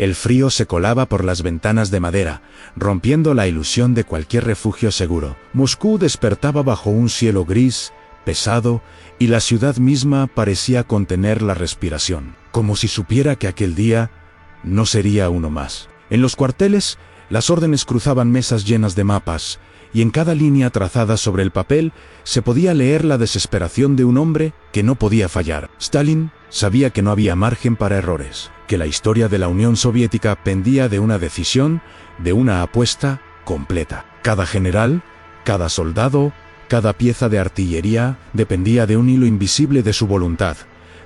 El frío se colaba por las ventanas de madera, rompiendo la ilusión de cualquier refugio seguro. Moscú despertaba bajo un cielo gris, pesado, y la ciudad misma parecía contener la respiración, como si supiera que aquel día no sería uno más. En los cuarteles, las órdenes cruzaban mesas llenas de mapas, y en cada línea trazada sobre el papel se podía leer la desesperación de un hombre que no podía fallar. Stalin sabía que no había margen para errores, que la historia de la Unión Soviética pendía de una decisión, de una apuesta completa. Cada general, cada soldado, cada pieza de artillería dependía de un hilo invisible de su voluntad,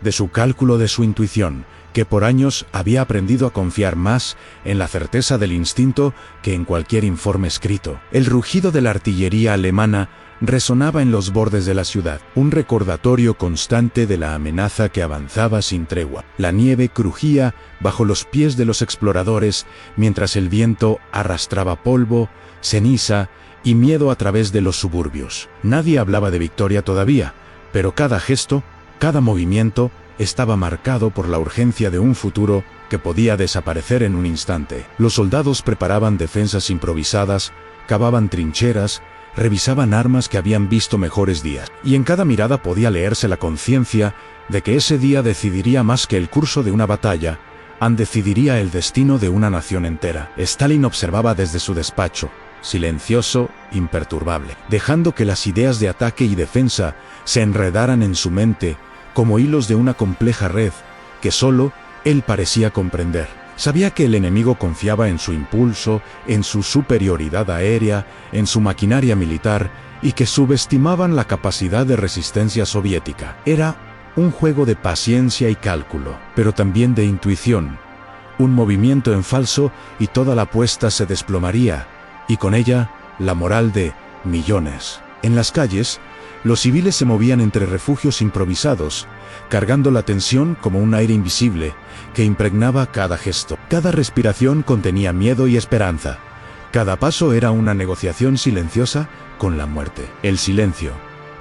de su cálculo, de su intuición, que por años había aprendido a confiar más en la certeza del instinto que en cualquier informe escrito. El rugido de la artillería alemana resonaba en los bordes de la ciudad, un recordatorio constante de la amenaza que avanzaba sin tregua. La nieve crujía bajo los pies de los exploradores, mientras el viento arrastraba polvo, ceniza y miedo a través de los suburbios. Nadie hablaba de victoria todavía, pero cada gesto, cada movimiento, estaba marcado por la urgencia de un futuro que podía desaparecer en un instante. Los soldados preparaban defensas improvisadas, cavaban trincheras, revisaban armas que habían visto mejores días. Y en cada mirada podía leerse la conciencia de que ese día decidiría más que el curso de una batalla, decidiría el destino de una nación entera. Stalin observaba desde su despacho, silencioso, imperturbable, dejando que las ideas de ataque y defensa se enredaran en su mente como hilos de una compleja red que solo él parecía comprender. Sabía que el enemigo confiaba en su impulso, en su superioridad aérea, en su maquinaria militar, y que subestimaban la capacidad de resistencia soviética. Era un juego de paciencia y cálculo, pero también de intuición. Un movimiento en falso y toda la apuesta se desplomaría, y con ella la moral de millones. En las calles, los civiles se movían entre refugios improvisados, cargando la tensión como un aire invisible que impregnaba cada gesto. Cada respiración contenía miedo y esperanza. Cada paso era una negociación silenciosa con la muerte. El silencio,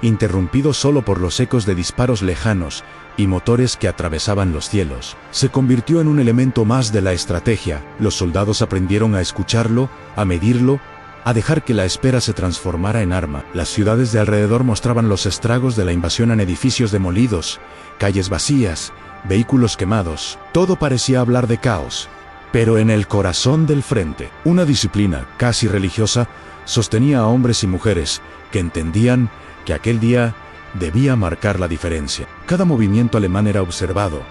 interrumpido solo por los ecos de disparos lejanos y motores que atravesaban los cielos, se convirtió en un elemento más de la estrategia. Los soldados aprendieron a escucharlo, a medirlo, a dejar que la espera se transformara en arma. Las ciudades de alrededor mostraban los estragos de la invasión en edificios demolidos, calles vacías, vehículos quemados. Todo parecía hablar de caos, pero en el corazón del frente, una disciplina casi religiosa sostenía a hombres y mujeres que entendían que aquel día debía marcar la diferencia. Cada movimiento alemán era observado,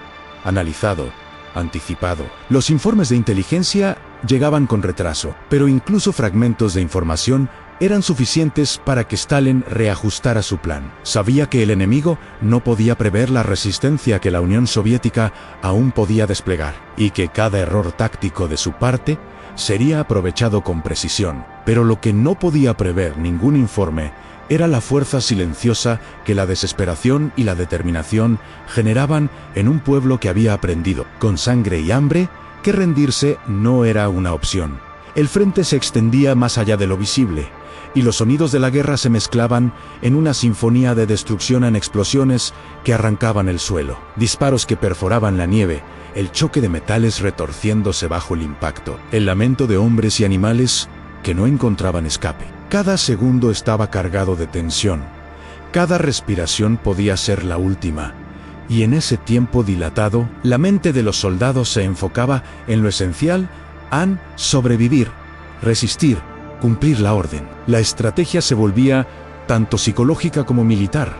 analizado, anticipado. Los informes de inteligencia llegaban con retraso, pero incluso fragmentos de información eran suficientes para que Stalin reajustara su plan. Sabía que el enemigo no podía prever la resistencia que la Unión Soviética aún podía desplegar, y que cada error táctico de su parte sería aprovechado con precisión. Pero lo que no podía prever ningún informe era la fuerza silenciosa que la desesperación y la determinación generaban en un pueblo que había aprendido, con sangre y hambre, que rendirse no era una opción. El frente se extendía más allá de lo visible, y los sonidos de la guerra se mezclaban en una sinfonía de destrucción en explosiones que arrancaban el suelo, disparos que perforaban la nieve, el choque de metales retorciéndose bajo el impacto, el lamento de hombres y animales que no encontraban escape. Cada segundo estaba cargado de tensión, cada respiración podía ser la última, y en ese tiempo dilatado, la mente de los soldados se enfocaba en lo esencial: sobrevivir, resistir, cumplir la orden. La estrategia se volvía tanto psicológica como militar,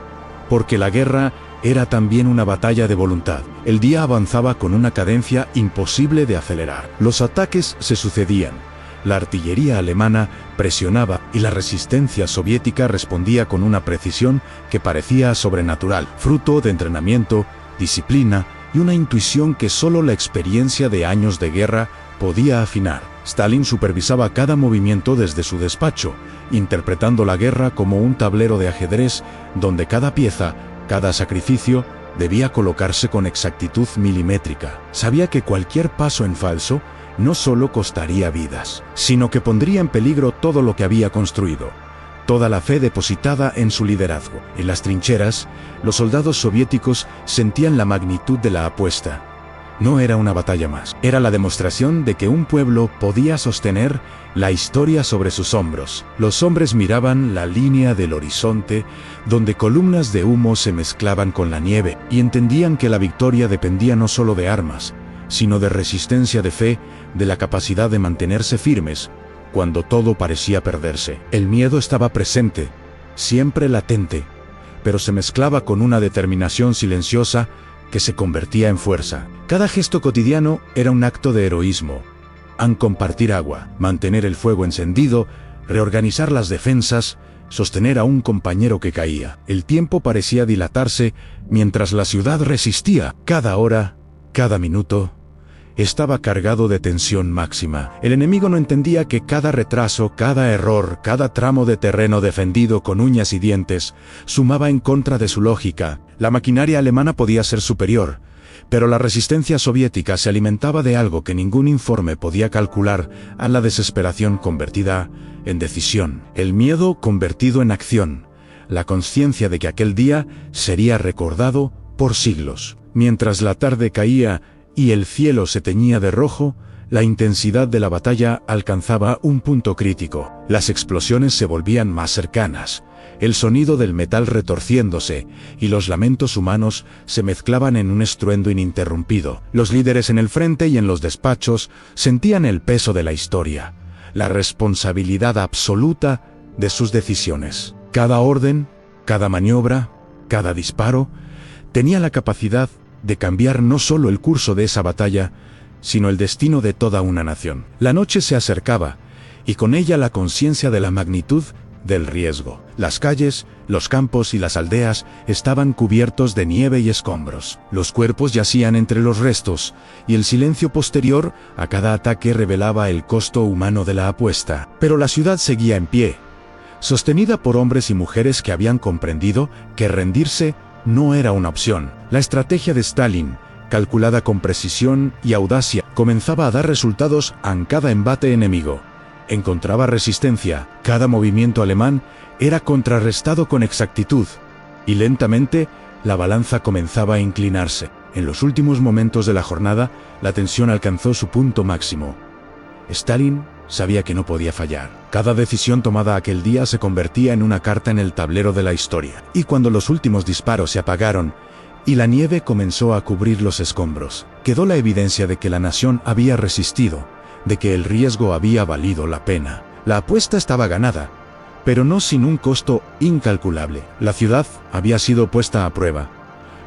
porque la guerra era también una batalla de voluntad. El día avanzaba con una cadencia imposible de acelerar. Los ataques se sucedían. La artillería alemana presionaba y la resistencia soviética respondía con una precisión que parecía sobrenatural, fruto de entrenamiento, disciplina y una intuición que solo la experiencia de años de guerra podía afinar. Stalin supervisaba cada movimiento desde su despacho, interpretando la guerra como un tablero de ajedrez donde cada pieza, cada sacrificio, debía colocarse con exactitud milimétrica. Sabía que cualquier paso en falso no solo costaría vidas, sino que pondría en peligro todo lo que había construido, toda la fe depositada en su liderazgo. En las trincheras, los soldados soviéticos sentían la magnitud de la apuesta. no era una batalla más. Era la demostración de que un pueblo podía sostener la historia sobre sus hombros. Los hombres miraban la línea del horizonte, donde columnas de humo se mezclaban con la nieve, y entendían que la victoria dependía no solo de armas, sino de resistencia, de fe, de la capacidad de mantenerse firmes cuando todo parecía perderse. El miedo estaba presente, siempre latente, pero se mezclaba con una determinación silenciosa que se convertía en fuerza. Cada gesto cotidiano era un acto de heroísmo. Compartir agua, mantener el fuego encendido, reorganizar las defensas, sostener a un compañero que caía. El tiempo parecía dilatarse mientras la ciudad resistía. Cada hora, cada minuto, estaba cargado de tensión máxima. El enemigo no entendía que cada retraso, cada error, cada tramo de terreno defendido con uñas y dientes, sumaba en contra de su lógica. La maquinaria alemana podía ser superior, pero la resistencia soviética se alimentaba de algo que ningún informe podía calcular: a la desesperación convertida en decisión, el miedo convertido en acción, la conciencia de que aquel día sería recordado por siglos. Mientras la tarde caía y el cielo se teñía de rojo, la intensidad de la batalla alcanzaba un punto crítico. Las explosiones se volvían más cercanas, el sonido del metal retorciéndose y los lamentos humanos se mezclaban en un estruendo ininterrumpido. Los líderes en el frente y en los despachos sentían el peso de la historia, la responsabilidad absoluta de sus decisiones. Cada orden, cada maniobra, cada disparo, tenía la capacidad de cambiar no solo el curso de esa batalla, sino el destino de toda una nación. La noche se acercaba, y con ella la conciencia de la magnitud del riesgo. Las calles, los campos y las aldeas estaban cubiertos de nieve y escombros. Los cuerpos yacían entre los restos, y el silencio posterior a cada ataque revelaba el costo humano de la apuesta. Pero la ciudad seguía en pie, sostenida por hombres y mujeres que habían comprendido que rendirse no era una opción. La estrategia de Stalin, calculada con precisión y audacia, comenzaba a dar resultados en cada embate enemigo. Encontraba resistencia. Cada movimiento alemán era contrarrestado con exactitud, y lentamente la balanza comenzaba a inclinarse. En los últimos momentos de la jornada, la tensión alcanzó su punto máximo. Stalin sabía que no podía fallar. Cada decisión tomada aquel día se convertía en una carta en el tablero de la historia. Y cuando los últimos disparos se apagaron y la nieve comenzó a cubrir los escombros, quedó la evidencia de que la nación había resistido, de que el riesgo había valido la pena. La apuesta estaba ganada, pero no sin un costo incalculable. La ciudad había sido puesta a prueba.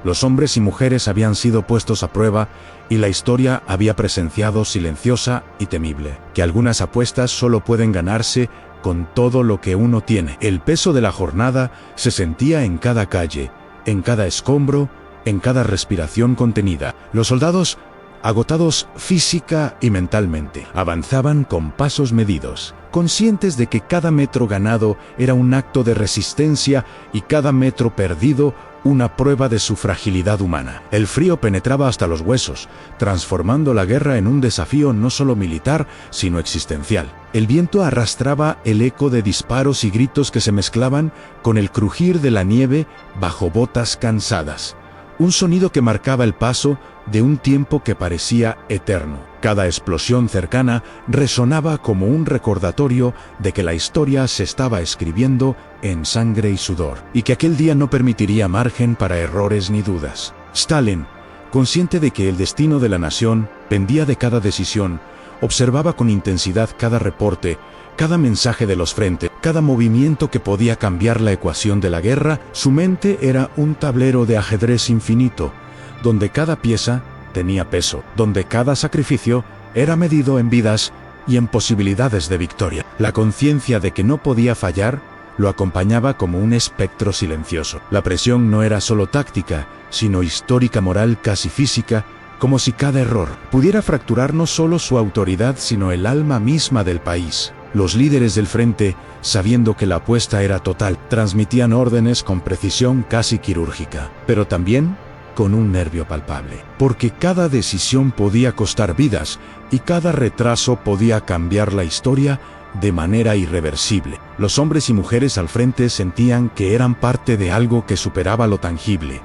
Los hombres y mujeres habían sido puestos a prueba, y la historia había presenciado silenciosa y temible que algunas apuestas solo pueden ganarse con todo lo que uno tiene. El peso de la jornada se sentía en cada calle, en cada escombro, en cada respiración contenida. Los soldados, agotados física y mentalmente, avanzaban con pasos medidos, conscientes de que cada metro ganado era un acto de resistencia y cada metro perdido una prueba de su fragilidad humana. El frío penetraba hasta los huesos, transformando la guerra en un desafío no solo militar, sino existencial. El viento arrastraba el eco de disparos y gritos que se mezclaban con el crujir de la nieve bajo botas cansadas. Un sonido que marcaba el paso de un tiempo que parecía eterno. Cada explosión cercana resonaba como un recordatorio de que la historia se estaba escribiendo en sangre y sudor, y que aquel día no permitiría margen para errores ni dudas. Stalin, consciente de que el destino de la nación pendía de cada decisión, observaba con intensidad cada reporte, cada mensaje de los frentes, cada movimiento que podía cambiar la ecuación de la guerra. Su mente era un tablero de ajedrez infinito, donde cada pieza tenía peso, donde cada sacrificio era medido en vidas y en posibilidades de victoria. La conciencia de que no podía fallar lo acompañaba como un espectro silencioso. La presión no era solo táctica, sino histórica, moral, casi física, como si cada error pudiera fracturar no solo su autoridad, sino el alma misma del país. Los líderes del frente, sabiendo que la apuesta era total, transmitían órdenes con precisión casi quirúrgica, pero también con un nervio palpable, porque cada decisión podía costar vidas y cada retraso podía cambiar la historia de manera irreversible. Los hombres y mujeres al frente sentían que eran parte de algo que superaba lo tangible,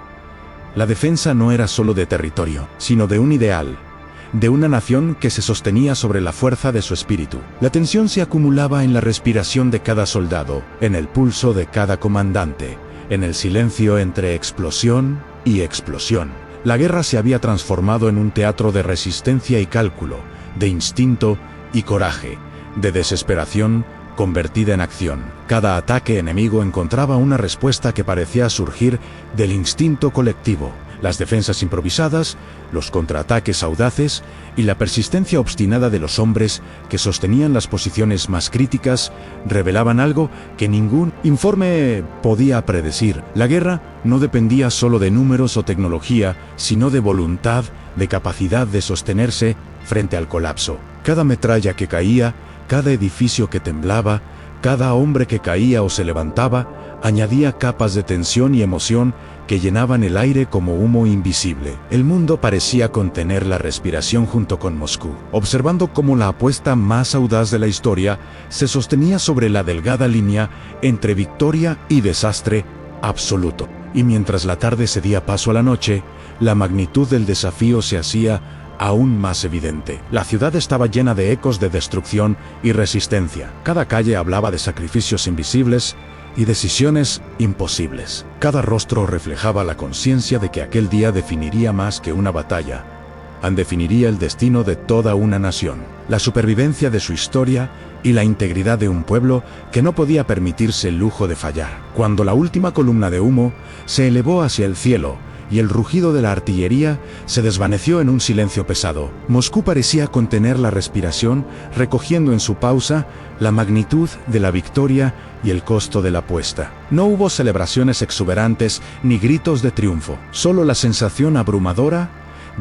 La defensa no era solo de territorio, sino de un ideal, de una nación que se sostenía sobre la fuerza de su espíritu. La tensión se acumulaba en la respiración de cada soldado, en el pulso de cada comandante, en el silencio entre explosión y explosión. La guerra se había transformado en un teatro de resistencia y cálculo, de instinto y coraje, de desesperación convertida en acción. Cada ataque enemigo encontraba una respuesta que parecía surgir del instinto colectivo. Las defensas improvisadas, los contraataques audaces y la persistencia obstinada de los hombres que sostenían las posiciones más críticas revelaban algo que ningún informe podía predecir. La guerra no dependía solo de números o tecnología, sino de voluntad, de capacidad de sostenerse frente al colapso. Cada metralla que caía, cada edificio que temblaba, cada hombre que caía o se levantaba, añadía capas de tensión y emoción que llenaban el aire como humo invisible. El mundo parecía contener la respiración junto con Moscú, observando cómo la apuesta más audaz de la historia se sostenía sobre la delgada línea entre victoria y desastre absoluto. Y mientras la tarde cedía paso a la noche, la magnitud del desafío se hacía aún más evidente. La ciudad estaba llena de ecos de destrucción y resistencia. Cada calle hablaba de sacrificios invisibles y decisiones imposibles. Cada rostro reflejaba la conciencia de que aquel día definiría más que una batalla, definiría el destino de toda una nación, la supervivencia de su historia y la integridad de un pueblo que no podía permitirse el lujo de fallar. Cuando la última columna de humo se elevó hacia el cielo y el rugido de la artillería se desvaneció en un silencio pesado, Moscú parecía contener la respiración, recogiendo en su pausa la magnitud de la victoria y el costo de la apuesta. No hubo celebraciones exuberantes ni gritos de triunfo, solo la sensación abrumadora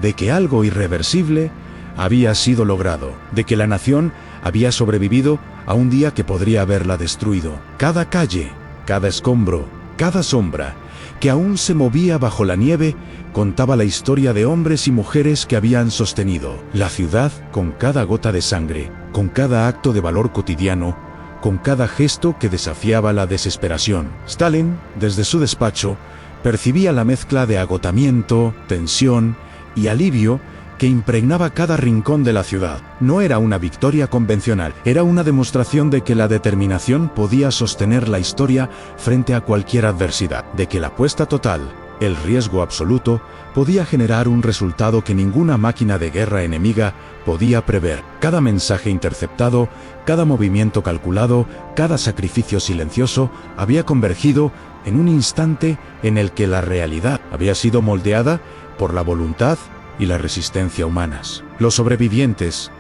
de que algo irreversible había sido logrado, de que la nación había sobrevivido a un día que podría haberla destruido. Cada calle, cada escombro, cada sombra que aún se movía bajo la nieve, contaba la historia de hombres y mujeres que habían sostenido la ciudad con cada gota de sangre, con cada acto de valor cotidiano, con cada gesto que desafiaba la desesperación. Stalin, desde su despacho, percibía la mezcla de agotamiento, tensión y alivio que impregnaba cada rincón de la ciudad. No era una victoria convencional, era una demostración de que la determinación podía sostener la historia frente a cualquier adversidad, de que la apuesta total, el riesgo absoluto, podía generar un resultado que ninguna máquina de guerra enemiga podía prever. Cada mensaje interceptado, cada movimiento calculado, cada sacrificio silencioso había convergido en un instante en el que la realidad había sido moldeada por la voluntad y la resistencia humanas. Los sobrevivientes,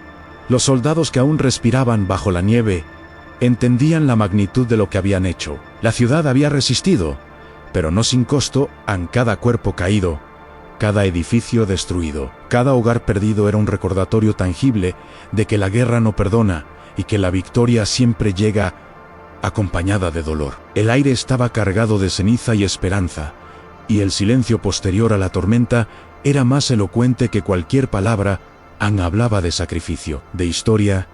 los soldados que aún respiraban bajo la nieve, entendían la magnitud de lo que habían hecho. La ciudad había resistido, pero no sin costo, a cada cuerpo caído, cada edificio destruido. Cada hogar perdido era un recordatorio tangible de que la guerra no perdona y que la victoria siempre llega acompañada de dolor. El aire estaba cargado de ceniza y esperanza, y el silencio posterior a la tormenta era más elocuente que cualquier palabra. Hablaba de sacrificio, de historia,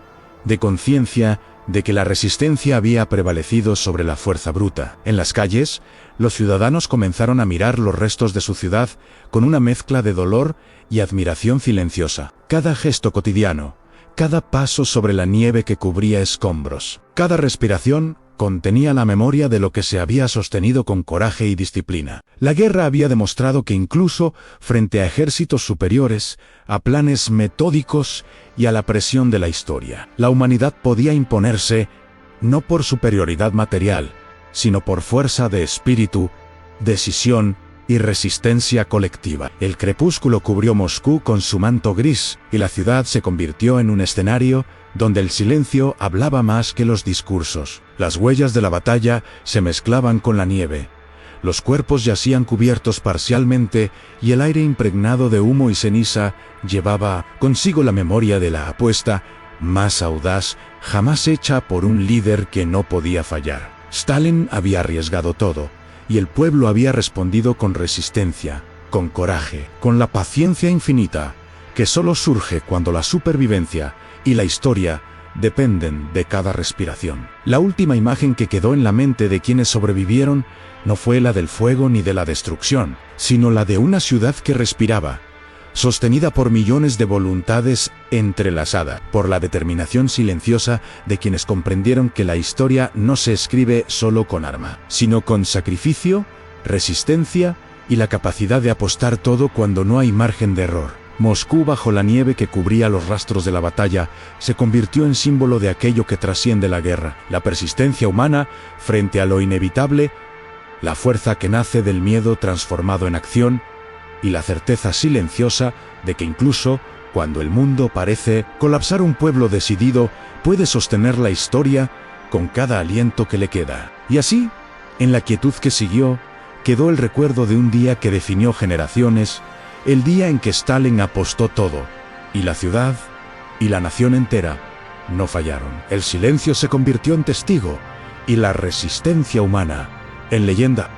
de conciencia, de que la resistencia había prevalecido sobre la fuerza bruta. En las calles, los ciudadanos comenzaron a mirar los restos de su ciudad con una mezcla de dolor y admiración silenciosa. Cada gesto cotidiano, cada paso sobre la nieve que cubría escombros, cada respiración contenía la memoria de lo que se había sostenido con coraje y disciplina. La guerra había demostrado que incluso frente a ejércitos superiores, a planes metódicos y a la presión de la historia, la humanidad podía imponerse no por superioridad material, sino por fuerza de espíritu, decisión y resistencia colectiva. El crepúsculo cubrió Moscú con su manto gris, y la ciudad se convirtió en un escenario donde el silencio hablaba más que los discursos. Las huellas de la batalla se mezclaban con la nieve. Los cuerpos yacían cubiertos parcialmente y el aire impregnado de humo y ceniza llevaba consigo la memoria de la apuesta más audaz jamás hecha por un líder que no podía fallar. Stalin había arriesgado todo, y el pueblo había respondido con resistencia, con coraje, con la paciencia infinita, que solo surge cuando la supervivencia y la historia dependen de cada respiración. La última imagen que quedó en la mente de quienes sobrevivieron no fue la del fuego ni de la destrucción, sino la de una ciudad que respiraba, sostenida por millones de voluntades entrelazadas, por la determinación silenciosa de quienes comprendieron que la historia no se escribe solo con arma, sino con sacrificio, resistencia y la capacidad de apostar todo cuando no hay margen de error. Moscú, bajo la nieve que cubría los rastros de la batalla, se convirtió en símbolo de aquello que trasciende la guerra, la persistencia humana frente a lo inevitable, la fuerza que nace del miedo transformado en acción y la certeza silenciosa de que incluso cuando el mundo parece colapsar, un pueblo decidido puede sostener la historia con cada aliento que le queda. Y así, en la quietud que siguió, quedó el recuerdo de un día que definió generaciones, el día en que Stalin apostó todo, y la ciudad y la nación entera no fallaron. El silencio se convirtió en testigo, y la resistencia humana en leyenda.